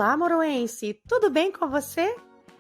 Olá, moroense! Tudo bem com você?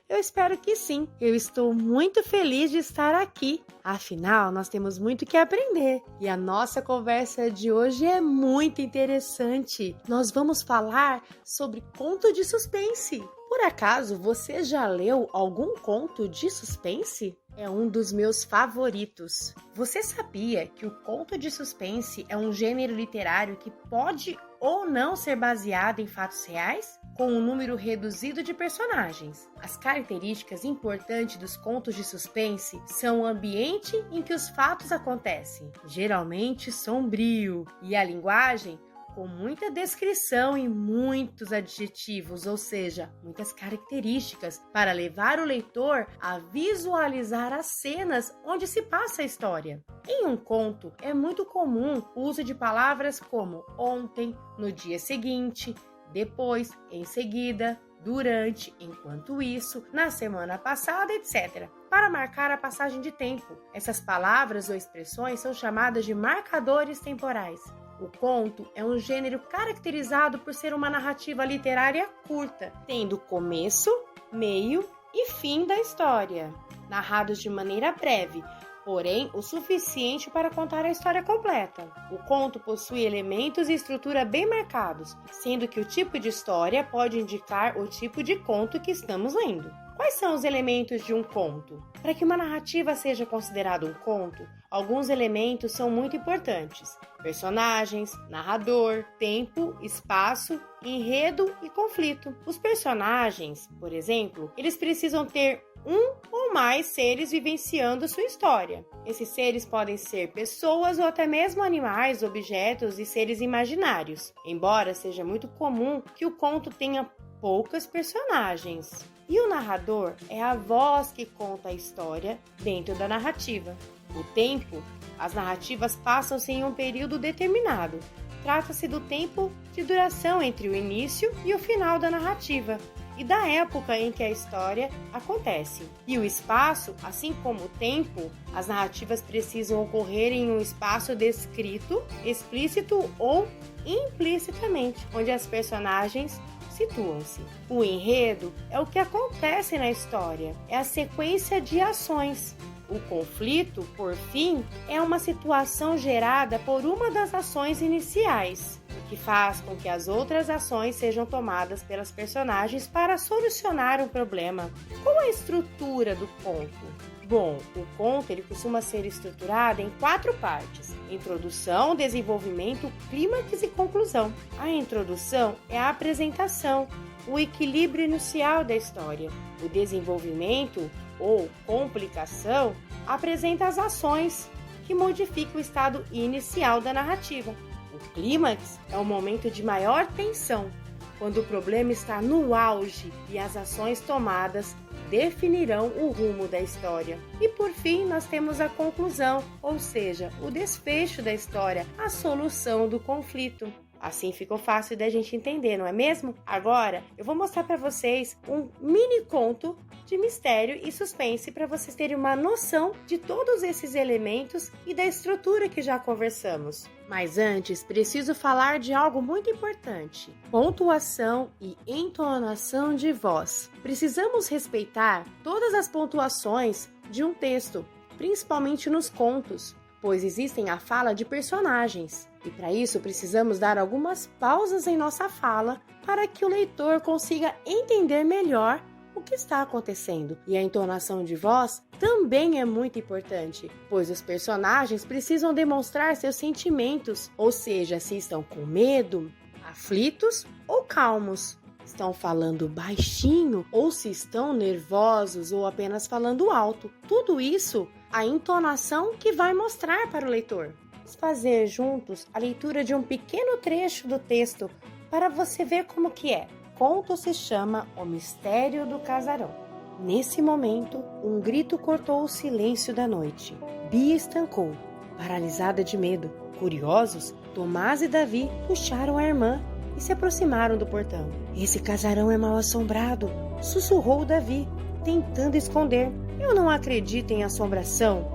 Eu espero que sim. Eu estou muito feliz de estar aqui. Afinal, nós temos muito que aprender. E a nossa conversa de hoje é muito interessante. Nós vamos falar sobre conto de suspense. Por acaso, você já leu algum conto de suspense? É um dos meus favoritos. Você sabia que o conto de suspense é um gênero literário que pode ou não ser baseado em fatos reais, com um número reduzido de personagens? As características importantes dos contos de suspense são o ambiente em que os fatos acontecem, geralmente sombrio, e a linguagem com muita descrição e muitos adjetivos, ou seja, muitas características, para levar o leitor a visualizar as cenas onde se passa a história. Em um conto, é muito comum o uso de palavras como ontem, no dia seguinte, depois, em seguida, durante, enquanto isso, na semana passada, etc., para marcar a passagem de tempo. Essas palavras ou expressões são chamadas de marcadores temporais. O conto é um gênero caracterizado por ser uma narrativa literária curta, tendo começo, meio e fim da história, narrados de maneira breve, porém o suficiente para contar a história completa. O conto possui elementos e estrutura bem marcados, sendo que o tipo de história pode indicar o tipo de conto que estamos lendo. Quais são os elementos de um conto? Para que uma narrativa seja considerada um conto, alguns elementos são muito importantes: personagens, narrador, tempo, espaço, enredo e conflito. Os personagens, por exemplo, eles precisam ter um ou mais seres vivenciando sua história. Esses seres podem ser pessoas ou até mesmo animais, objetos e seres imaginários, embora seja muito comum que o conto tenha poucos personagens. E o narrador é a voz que conta a história dentro da narrativa. O tempo, as narrativas passam-se em um período determinado. Trata-se do tempo de duração entre o início e o final da narrativa e da época em que a história acontece. E o espaço, assim como o tempo, as narrativas precisam ocorrer em um espaço descrito, explícito ou implicitamente, onde as personagens situam-se. O enredo é o que acontece na história, é a sequência de ações. O conflito, por fim, é uma situação gerada por uma das ações iniciais, o que faz com que as outras ações sejam tomadas pelas personagens para solucionar um problema. Qual a estrutura do conto? Bom, o conto ele costuma ser estruturado em 4 partes: introdução, desenvolvimento, clímax e conclusão. A introdução é a apresentação, o equilíbrio inicial da história. O desenvolvimento, ou complicação, apresenta as ações que modificam o estado inicial da narrativa. O clímax é o momento de maior tensão, quando o problema está no auge e as ações tomadas definirão o rumo da história. E por fim, nós temos a conclusão, ou seja, o desfecho da história, a solução do conflito. Assim ficou fácil da gente entender, não é mesmo? Agora, eu vou mostrar para vocês um mini conto de mistério e suspense para vocês terem uma noção de todos esses elementos e da estrutura que já conversamos. Mas antes, preciso falar de algo muito importante: pontuação e entonação de voz. Precisamos respeitar todas as pontuações de um texto, principalmente nos contos, pois existem a fala de personagens. E para isso precisamos dar algumas pausas em nossa fala para que o leitor consiga entender melhor o que está acontecendo. E a entonação de voz também é muito importante, pois os personagens precisam demonstrar seus sentimentos, ou seja, se estão com medo, aflitos ou calmos. Estão falando baixinho ou se estão nervosos ou apenas falando alto. Tudo isso, a entonação que vai mostrar para o leitor. Vamos fazer juntos a leitura de um pequeno trecho do texto para você ver como que é. O conto se chama O Mistério do Casarão. Nesse momento, um grito cortou o silêncio da noite. Bia estancou, paralisada de medo. Curiosos, Tomás e Davi puxaram a irmã e se aproximaram do portão. Esse casarão é mal assombrado, sussurrou Davi, tentando esconder. Eu não acredito em assombração,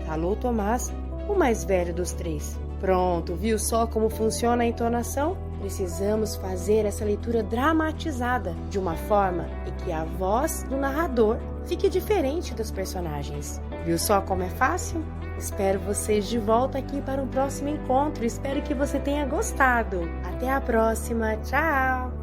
falou Tomás, o mais velho dos 3. Pronto, viu só como funciona a entonação? Precisamos fazer essa leitura dramatizada de uma forma em que a voz do narrador fique diferente dos personagens. Viu só como é fácil? Espero vocês de volta aqui para um próximo encontro. Espero que você tenha gostado. Até a próxima. Tchau!